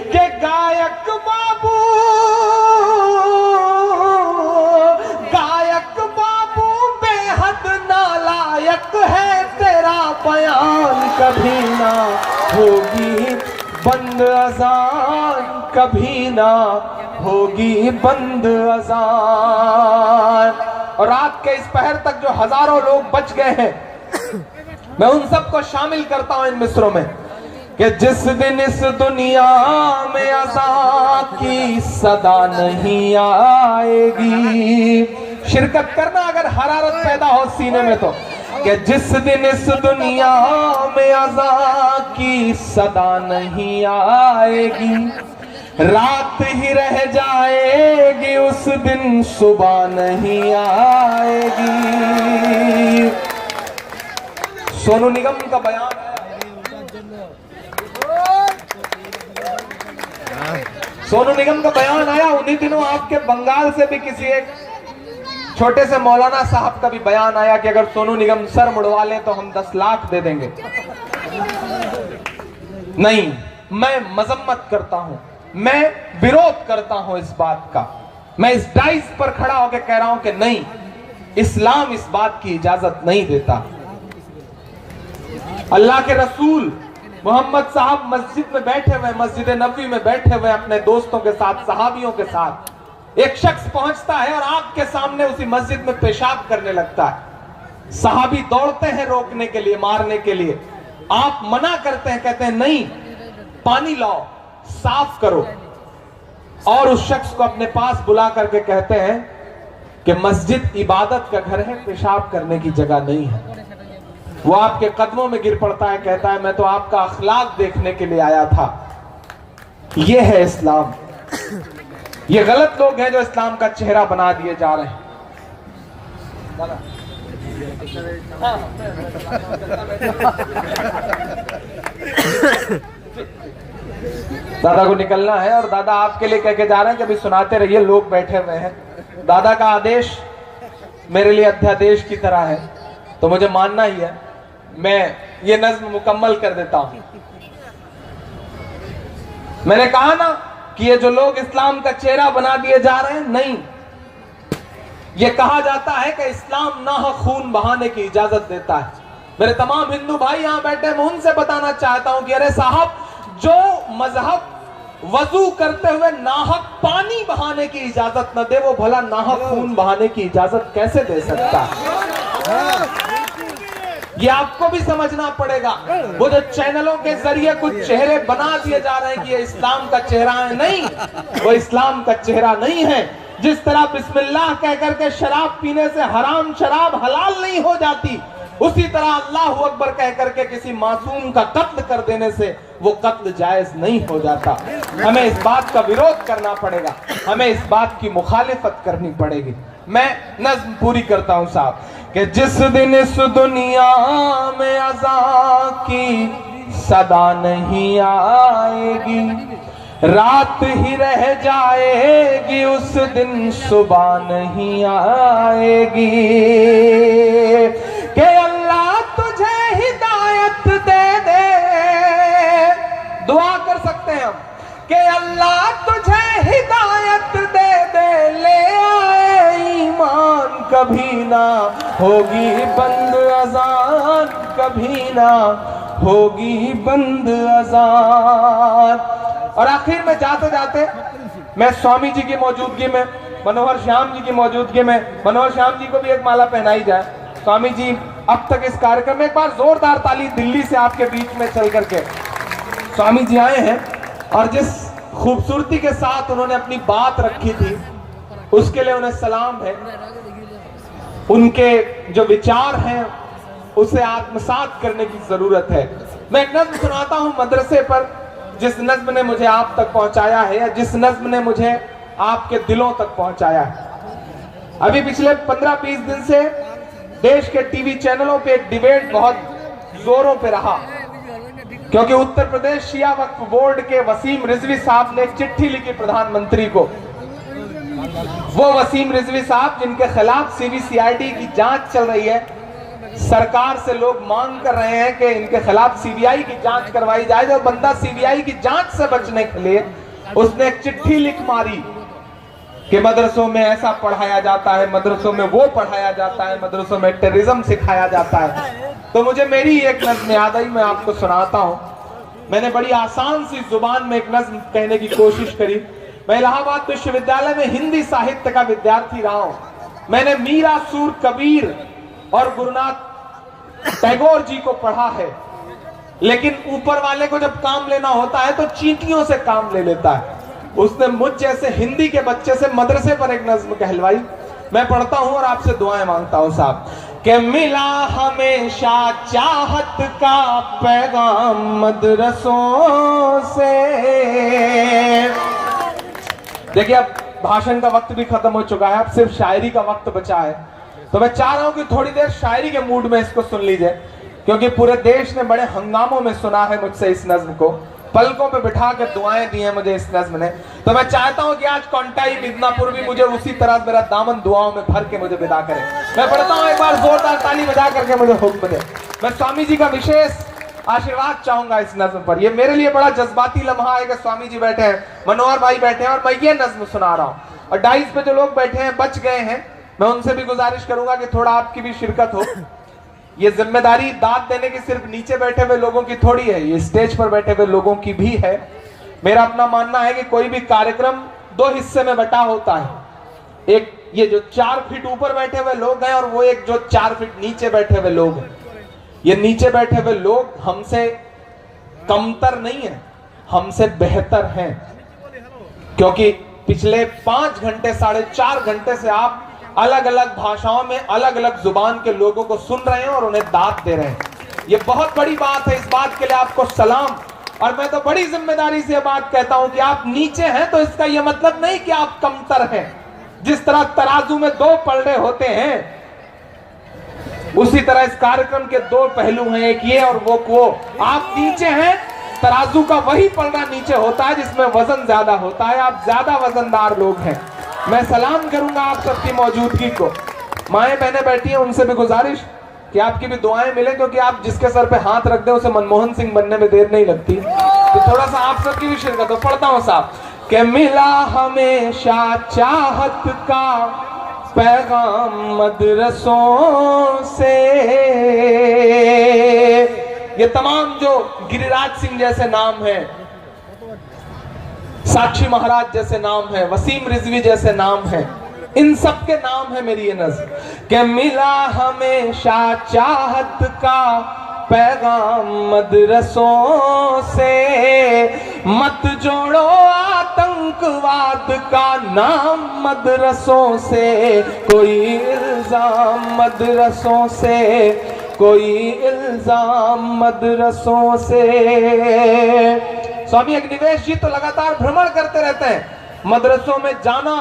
के गायक बाबू, गायक बाबू बेहद नालायक है तेरा बयान। कभी ना होगी बंद अजान, कभी ना होगी बंद अजान। और रात के इस पहर तक जो हजारों लोग बच गए हैं, मैं उन सबको शामिल करता हूं इन मिसरों में कि जिस दिन इस दुनिया में अज़ान की सदा नहीं आएगी, शिरकत करना अगर हरारत पैदा हो सीने में तो, कि जिस दिन इस दुनिया में अज़ान की सदा नहीं आएगी, रात ही रह जाएगी उस दिन सुबह नहीं आएगी। सोनू निगम का बयान है, सोनू निगम का बयान आया उन्हीं दिनों आपके बंगाल से भी किसी एक छोटे से मौलाना साहब का भी बयान आया कि अगर सोनू निगम सर मुड़वा लें तो हम 10 लाख दे देंगे। नहीं, मैं मजम्मत करता हूं, मैं विरोध करता हूं इस बात का। मैं इस डाइस पर खड़ा होकर कह रहा हूं कि नहीं, इस्लाम इस बात की इजाजत नहीं देता। अल्लाह के रसूल मोहम्मद साहब मस्जिद में बैठे हुए, मस्जिद नबवी में बैठे हुए अपने दोस्तों के साथ, सहाबियों के साथ, एक शख्स पहुंचता है और आपके सामने उसी मस्जिद में पेशाब करने लगता है। सहाबी दौड़ते हैं रोकने के लिए, मारने के लिए। आप मना करते हैं, कहते हैं नहीं, पानी लाओ, साफ करो। और उस शख्स को अपने पास बुला करके कहते हैं कि मस्जिद इबादत का घर है, पेशाब करने की जगह नहीं है। वो आपके कदमों में गिर पड़ता है, कहता है मैं तो आपका अखलाक देखने के लिए आया था। ये है इस्लाम। ये गलत लोग हैं जो इस्लाम का चेहरा बना दिए जा रहे हैं। दादा को निकलना है और दादा आपके लिए कह के जा रहे हैं कि अभी सुनाते रहिए, लोग बैठे हुए हैं। दादा का आदेश मेरे लिए अध्यादेश की तरह है, तो मुझे मानना ही है। मैं ये नज्म मुकम्मल कर देता हूं। मैंने कहा ना कि ये जो लोग इस्लाम का चेहरा बना दिए जा रहे हैं, नहीं, ये कहा जाता है कि इस्लाम ना खून बहाने की इजाजत देता है। मेरे तमाम हिंदू भाई यहां बैठे हैं, मैं उनसे बताना चाहता हूं कि अरे साहब, जो मजहब वजू करते हुए नाहक पानी बहाने की इजाजत न दे, वो भला नाहक खून बहाने की इजाजत कैसे दे सकता है? ये आपको भी समझना पड़ेगा। वो जो चैनलों के जरिए कुछ चेहरे बना दिए जा रहे हैं कि ये इस्लाम का चेहरा है, नहीं, वो इस्लाम का चेहरा नहीं है। जिस तरह बिस्मिल्लाह कह करके शराब पीने से हराम शराब हलाल नहीं हो जाती, उसी तरह अल्लाह अकबर कह करके किसी मासूम का कत्ल कर देने से वो कत्ल जायज नहीं हो जाता। हमें इस बात का विरोध करना पड़ेगा, हमें इस बात की मुखालिफत करनी पड़ेगी। मैं नज्म पूरी करता हूं साहब कि जिस दिन इस दुनिया में अज़ा की सदा नहीं आएगी, रात ही रह जाएगी, उस दिन सुबह नहीं आएगी। कि अल्लाह तुझे हिदायत दे दे, दुआ कर सकते हैं हम कि अल्लाह तुझे हिदायत दे दे, ले आए ईमान कभी ना होगी बंद अज़ान, कभी ना होगी बंद अज़ान। और आखिर में जाते जाते मैं स्वामी जी की मौजूदगी में, मनोहर श्याम जी की मौजूदगी में, मनोहर श्याम जी को भी एक माला पहनाई जाए। स्वामी जी अब तक इस कार्यक्रम में, एक बार जोरदार ताली दिल्ली से आपके बीच में चल करके स्वामी जी आए हैं, और जिस खूबसूरती के साथ उन्होंने अपनी बात रखी थी उसके लिए उन्हें सलाम है। उनके जो विचार हैं उसे आत्मसात करने की जरूरत है। मैं एक नज्म सुनाता हूं मदरसे पर, जिस नज्म ने मुझे आप तक पहुंचाया है, या जिस नज्म ने मुझे आपके दिलों तक पहुंचाया है। अभी पिछले 15-20 दिन से देश के टीवी चैनलों पे एक डिबेट बहुत जोरों पे रहा, क्योंकि उत्तर प्रदेश शिया वक्फ बोर्ड के वसीम रिजवी साहब ने एक चिट्ठी लिखी प्रधानमंत्री को। वो वसीम रिजवी साहब जिनके खिलाफ सीबीसीआईडी की जांच चल रही है, सरकार से लोग मांग कर रहे हैं कि इनके खिलाफ सीबीआई की जांच करवाई जाए। जो बंदा सीबीआई की जांच से बचने के लिए उसने एक चिट्ठी लिख मारी कि मदरसों में ऐसा पढ़ाया जाता है, मदरसों में वो पढ़ाया जाता है, मदरसों में टेररिज्म सिखाया जाता है। तो मुझे मेरी एक नज्म याद आई, मैं आपको सुनाता हूं। मैंने बड़ी आसान सी जुबान में एक नज्म कहने की कोशिश करी। मैं इलाहाबाद विश्वविद्यालय में हिंदी साहित्य का विद्यार्थी रहा हूं। मैंने मीरा, सूर, कबीर और गुरुनाथ टैगोर जी को पढ़ा है, लेकिन ऊपर वाले को जब काम लेना होता है तो चींटियों से काम ले लेता है। उसने मुझ जैसे हिंदी के बच्चे से मदरसे पर एक नज्म कहलवाई। मैं पढ़ता हूं और आपसे दुआएं मांगता हूं साहब। कि मिला हमेशा चाहत का पैगाम मदरसों से। देखिए अब भाषण का वक्त भी खत्म हो चुका है, अब सिर्फ शायरी का वक्त बचा है। तो मैं चाह रहा हूं कि थोड़ी देर शायरी के मूड में इसको सुन लीजिए, क्योंकि पूरे देश ने बड़े हंगामों में सुना है मुझसे इस नज्म को, पलकों पे बिठा कर दुआएं दी हैं मुझे इस नज्म ने। तो मैं चाहता हूं कि आज कॉन्टाई मिदनापुर भी मुझे उसी तरह मेरा दामन दुआओं में भर के मुझे विदा करे। मैं पढ़ता हूं, एक बार जोरदार ताली बजा करके मुझे हुक्म दे। मैं स्वामी जी का विशेष आशीर्वाद चाहूंगा इस नज्म पर। ये मेरे लिए बड़ा जज्बाती लम्हा है कि स्वामी जी बैठे हैं, मनोहर भाई बैठे हैं और मैं ये नज्म सुना रहा हूं। और डाइस पे जो लोग बैठे हैं, बच गए हैं, मैं उनसे भी गुजारिश करूंगा कि थोड़ा आपकी भी शिरकत हो। ये जिम्मेदारी दाद देने की सिर्फ नीचे बैठे हुए लोगों की थोड़ी है, ये स्टेज पर बैठे हुए लोगों की भी है। मेरा अपना मानना है कि कोई भी कार्यक्रम दो हिस्से में बटा होता है। एक ये जो 4 फीट ऊपर बैठे हुए लोग हैं और वो एक जो 4 फीट नीचे बैठे हुए लोग हैं। ये नीचे बैठे हुए लोग हमसे कमतर नहीं है, हमसे बेहतर हैं, क्योंकि पिछले 5 घंटे 4.5 घंटे से आप अलग अलग भाषाओं में अलग अलग जुबान के लोगों को सुन रहे हैं और उन्हें दाद दे रहे हैं। ये बहुत बड़ी बात है, इस बात के लिए आपको सलाम। और मैं तो बड़ी जिम्मेदारी से बात कहता हूं कि आप नीचे हैं तो इसका यह मतलब नहीं कि आप कमतर हैं। जिस तरह तराजू में 2 पलड़े होते हैं, उसी तरह इस कार्यक्रम के 2 पहलू हैं, एक ये और वो। आप नीचे हैं, तराजू का वही पलड़ा नीचे होता है जिसमें वजन ज्यादा होता है। आप ज्यादा वजनदार लोग हैं। मैं सलाम करूंगा आप सबकी मौजूदगी को। माएं बहनें बैठी हैं, उनसे भी गुजारिश कि आपकी भी दुआएं मिले, क्योंकि आप जिसके सर पे हाथ रख दें उसे मनमोहन सिंह बनने में देर नहीं लगती। तो थोड़ा सा आप सबकी भी शिरकत हो। पढ़ता हूं साहब कि मिला हमेशा चाहत का पैगाम मदरसों से। ये तमाम जो गिरिराज सिंह जैसे नाम हैं, साक्षी महाराज जैसे नाम है, वसीम रिजवी जैसे नाम है, इन सब के नाम है मेरी ये नज्म। कि मिला हमेशा चाहत का पैगाम मदरसों से, मत जोड़ो आतंकवाद का नाम मदरसों से, कोई इल्जाम मदरसों से, कोई इल्जाम मदरसों से। स्वामी अग्निवेश जी तो लगातार भ्रमण करते रहते हैं, मदरसों में जाना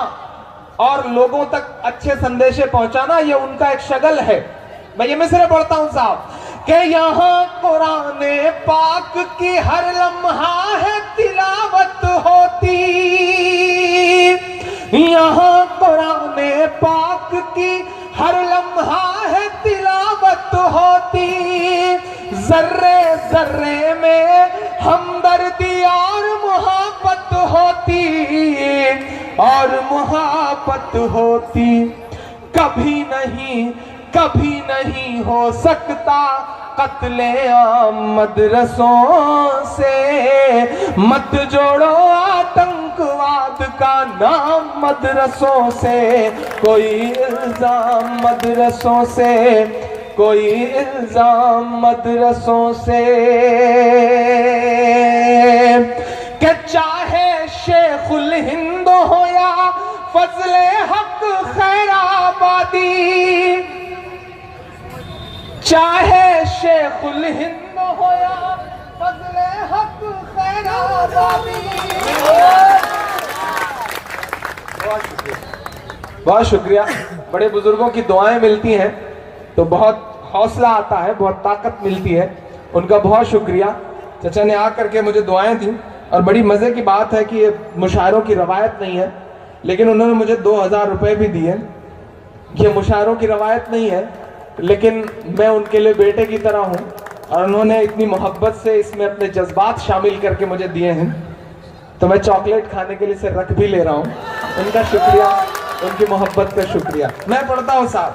और लोगों तक अच्छे संदेशे पहुंचाना, ये उनका एक शगल है। मैं ये मिसरे पढ़ता हूं साहब कि यहाँ कुराने पाक की हर लम्हा है तिलावत होती, यहाँ कुराने पाक की हर लम्हा है तिलावत होती, जर्रे जर्रे में हमदर्दी और मोहब्बत होती, और मोहब्बत होती। कभी नहीं हो सकता कत्ले आम मदरसों से, मत जोड़ो आतंकवाद का नाम मदरसों से, कोई इल्जाम मदरसों से, कोई इल्जाम मदरसों से। कि चाहे शेखुल हिंद हो या फजले हक खैराबादी, चाहे शेखुल हिंद हो या फजले हक खैराबादी। बहुत शुक्रिया। बड़े बुजुर्गों की दुआएं मिलती हैं तो बहुत हौसला आता है, बहुत ताकत मिलती है। उनका बहुत शुक्रिया। चचा ने आकर के मुझे दुआएं दी, और बड़ी मजे की बात है कि ये मुशायरों की रवायत नहीं है, लेकिन उन्होंने मुझे 2000 रुपए भी दिए। ये मुशायरों की रवायत नहीं है, लेकिन मैं उनके लिए बेटे की तरह हूँ, और उन्होंने इतनी मोहब्बत से इसमें अपने जज्बात शामिल करके मुझे दिए हैं, तो मैं चॉकलेट खाने के लिए इसे रख भी ले रहा हूँ। उनका शुक्रिया, उनकी मोहब्बत का शुक्रिया। मैं पढ़ता हूँ साहब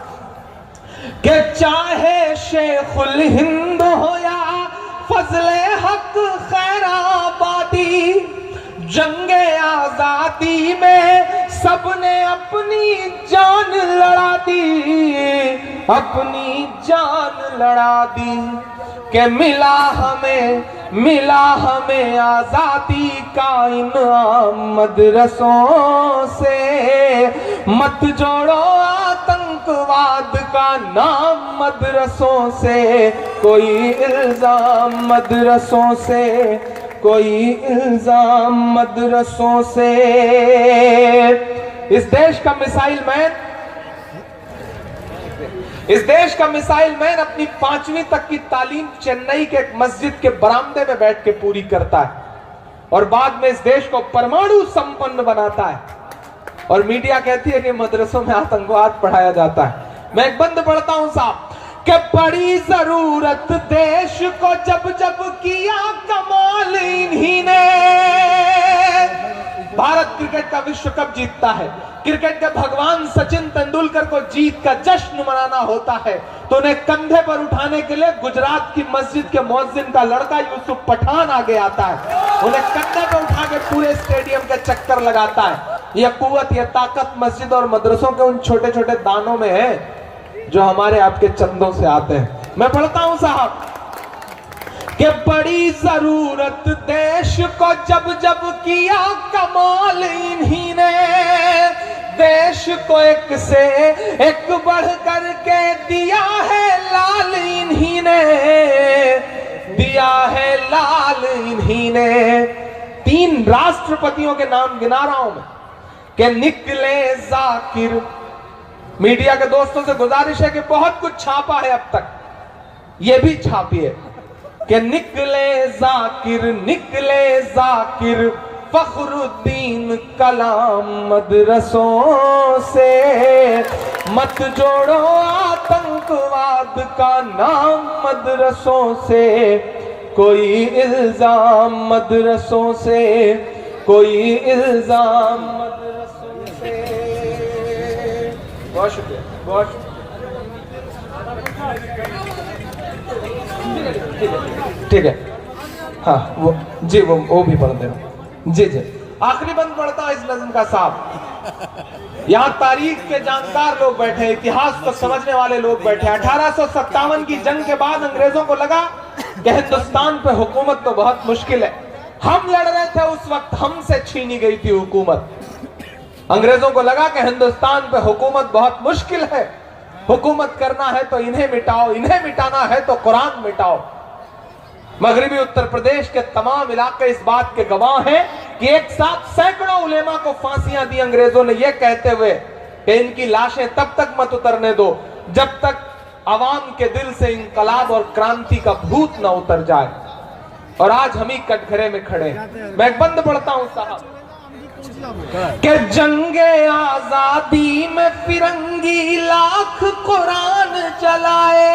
कि चाहे शेखुल हिंद हो या फजले हक खैराबादी, जंगे आजादी में सबने अपनी जान लड़ा दी, अपनी जान लड़ा दी। कि मिला हमें आजादी का इनाम मदरसों से, मत जोड़ो आतंकवाद का नाम मदरसों से, कोई इल्जाम मदरसों से, कोई इल्जाम मदरसों से। इस देश का मिसाइल मैन अपनी 5वीं तक की तालीम चेन्नई के एक मस्जिद के बरामदे में बैठ के पूरी करता है, और बाद में इस देश को परमाणु संपन्न बनाता है, और मीडिया कहती है कि मदरसों में आतंकवाद पढ़ाया जाता है। मैं एक बंद पढ़ता हूं साहब कि बड़ी जरूरत देश को जब जब किया कमाल इन्हीं ने। भारत क्रिकेट का विश्व कप जीतता है, क्रिकेट के भगवान सचिन तेंदुलकर को जीत का जश्न मनाना होता है, तो उन्हें कंधे पर उठाने के लिए गुजरात की मस्जिद के मुअज्जिन का लड़का यूसुफ पठान आगे आता है, उन्हें कंधे पर उठा के पूरे स्टेडियम के चक्कर लगाता है। यह कुव्वत, यह ताकत मस्जिद और मदरसों के उन छोटे छोटे दानों में है जो हमारे आपके चंदों से आते हैं। मैं पढ़ता हूं साहब कि बड़ी जरूरत देश को जब जब किया कमाल इन्हीं ने, देश को एक से एक बढ़ करके दिया है लाल इन्हीं ने, दिया है लाल इन्हीं ने। 3 राष्ट्रपतियों के नाम गिना रहा हूं मैं कि निकले जाकिर। मीडिया के दोस्तों से गुजारिश है कि बहुत कुछ छापा है अब तक, ये भी छापिए कि निकले जाकिर फखरुद्दीन कलाम मदरसों से, मत जोड़ो आतंकवाद का नाम मदरसों से, कोई इल्जाम मदरसों से, कोई इल्जाम मदरसों से। बहुत शुक्रिया, बहुत शुक्रिया। ठीक है, हाँ वो जी, वो भी पढ़ देना जी जी। आखिरी बंद पढ़ता है इस नज़्म का साहब। यहाँ तारीख के जानकार लोग बैठे, इतिहास को समझने वाले लोग बैठे। 1857 की जंग के बाद अंग्रेजों को लगा कि हिंदुस्तान पे हुकूमत तो बहुत मुश्किल है, हम लड़ रहे थे उस वक्त, हमसे छीनी गई थी हुकूमत। अंग्रेजों को लगा कि हिंदुस्तान पे हुकूमत बहुत मुश्किल है, हुकूमत करना है तो इन्हें मिटाओ, इन्हें मिटाना है तो कुरान मिटाओ। मगरबी उत्तर प्रदेश के तमाम इलाके इस बात के गवाह हैं कि एक साथ सैकड़ों उलेमा को फांसियां दी अंग्रेजों ने, यह कहते हुए कि इनकी लाशें तब तक मत उतरने दो जब तक आवाम के दिल से इंकलाब और क्रांति का भूत न उतर जाए। और आज हम ही कटघरे में खड़े हैं। मैं एक बंद पढ़ता हूं साहब कि जंगे आजादी में फिरंगी लाख कुरान चलाए।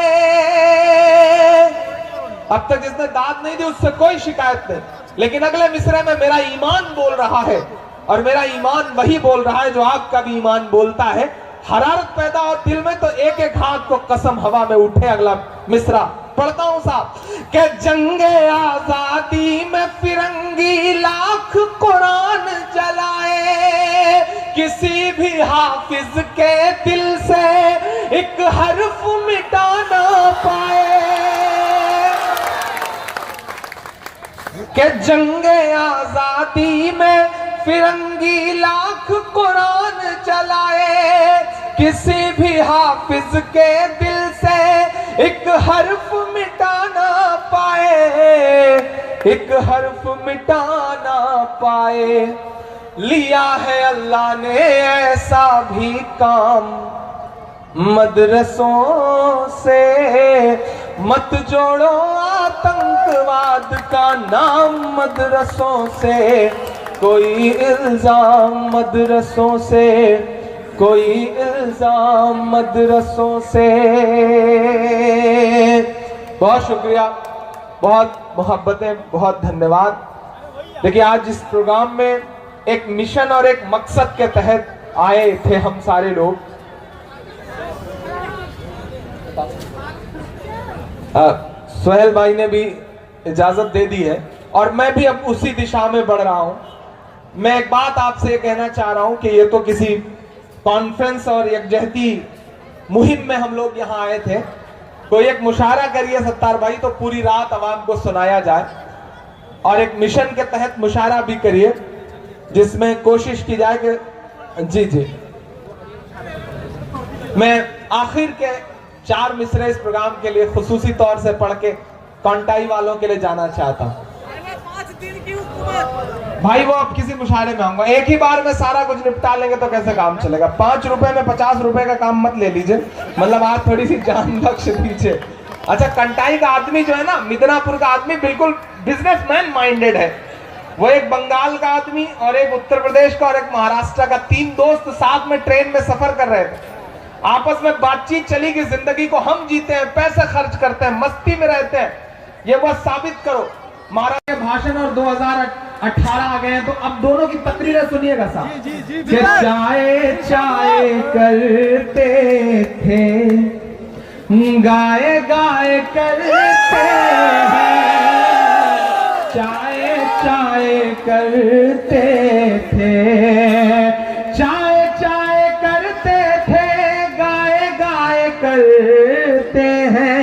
अब तक जिसने दाद नहीं दी उससे कोई शिकायत नहीं, लेकिन अगले मिसरे में मेरा ईमान बोल रहा है, और मेरा ईमान वही बोल रहा है जो आपका भी ईमान बोलता है। हरारत पैदा हो दिल में तो एक एक हाथ को कसम हवा में उठे। अगला मिसरा पढ़ता हूं साहब कि जंगे आजादी में फिरंगी लाख कुरान चलाए, किसी भी हाफिज के दिल से एक हर्फ मिटा ना पाए। कि जंगे आजादी में फिरंगी लाख कुरान चलाए, किसी भी हाफिज के दिल से एक हर्फ मिटा ना पाए, एक हर्फ मिटा ना पाए। लिया है अल्लाह ने ऐसा भी काम, मदरसों से मत जोड़ो आतंकवाद का नाम, मदरसों से कोई इल्जाम, मदरसों से कोई इल्जाम, मदरसों से। बहुत शुक्रिया, बहुत मोहब्बतें, बहुत धन्यवाद। देखिए आज इस प्रोग्राम में एक मिशन और एक मकसद के तहत आए थे हम सारे लोग। सोहेल भाई ने भी इजाजत दे दी है और मैं भी अब उसी दिशा में बढ़ रहा हूं। मैं एक बात आपसे कहना चाह रहा हूं कि ये तो किसी कॉन्फ्रेंस और यकजहती मुहिम में हम लोग यहाँ आए थे। कोई एक मुशायरा करिए सत्तार भाई तो पूरी रात आवाम को सुनाया जाए, और एक मिशन के तहत मुशायरा भी करिए जिसमें कोशिश की जाए कि जी जी। मैं आखिर के 4 मिसरे इस प्रोग्राम के लिए खुसूसी तौर से पढ़ के कॉन्टाई वालों के लिए जाना चाहता हूं। भाई वो अब किसी मुशायरे में आऊंगा, एक ही बार में सारा कुछ निपटा लेंगे तो कैसे काम चलेगा। 5 रुपए में 50 रुपए का काम मत ले लीजिए, मतलब आप थोड़ी सी जान बख्श दीजिए। अच्छा, कंटाई का आदमी जो है ना, मिदनापुर का आदमी बिल्कुल बिजनेसमैन माइंडेड है। वो एक बंगाल का आदमी और एक उत्तर प्रदेश का और एक महाराष्ट्र का, 3 दोस्त साथ में ट्रेन में सफर कर रहे थे। आपस में बातचीत चली कि जिंदगी को हम जीते हैं, पैसे खर्च करते हैं, मस्ती में रहते हैं, ये बस साबित करो। महाराज के भाषण और 2018 आ गए हैं, तो अब दोनों की तकरीरें सुनिएगा साहब। चाय चाय करते थे, गाए गाए करते हैं, चाय चाय करते थे, चाय चाय करते थे, गाए गाए करते हैं,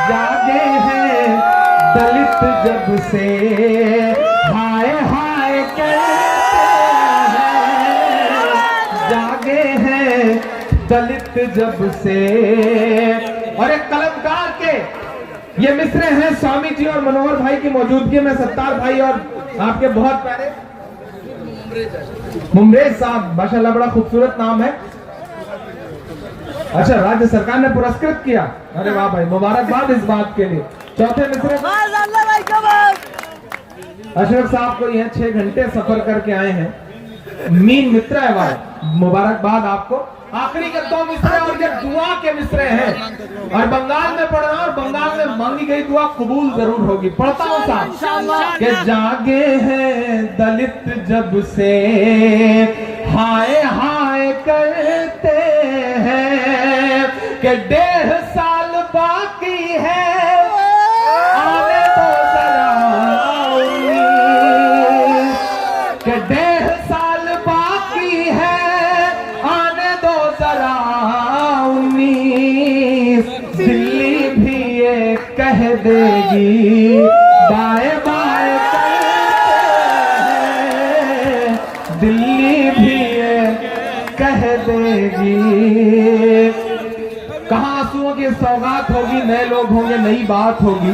जागे हैं दलित जब से, हाय हाय करते हैं, जागे हैं दलित जब से। और एक कलमकार के ये मिसरे हैं स्वामी जी और मनोहर भाई की मौजूदगी में, सत्तार भाई और आपके बहुत प्यारे मुमरेज साहब, माशाल्लाह बड़ा खूबसूरत नाम है। अच्छा, राज्य सरकार ने पुरस्कृत किया, अरे वाह भाई, मुबारकबाद इस बात के लिए। चौथे मिसरे अशरफ साहब को यह 6 घंटे सफर करके आए हैं, मीन मित्र है भाई, मुबारकबाद आपको। आखिरी के 2 मिसरे और ये दुआ के मिसरे हैं, और बंगाल में पढ़ रहा, और बंगाल में मांगी गई दुआ कबूल जरूर होगी। पढ़ता हूँ साहब कि जागे हैं दलित जब से, हाय हाय करते हैं, कि 1.5 साल बाकी है, आने तो जरा उम्मीद, कि 1.5 साल बाकी है, आने दो जरा उम्मीद, दिल्ली भी ये कह देगी बाय बाय। होगी, नए लोग होंगे, नई बात होगी।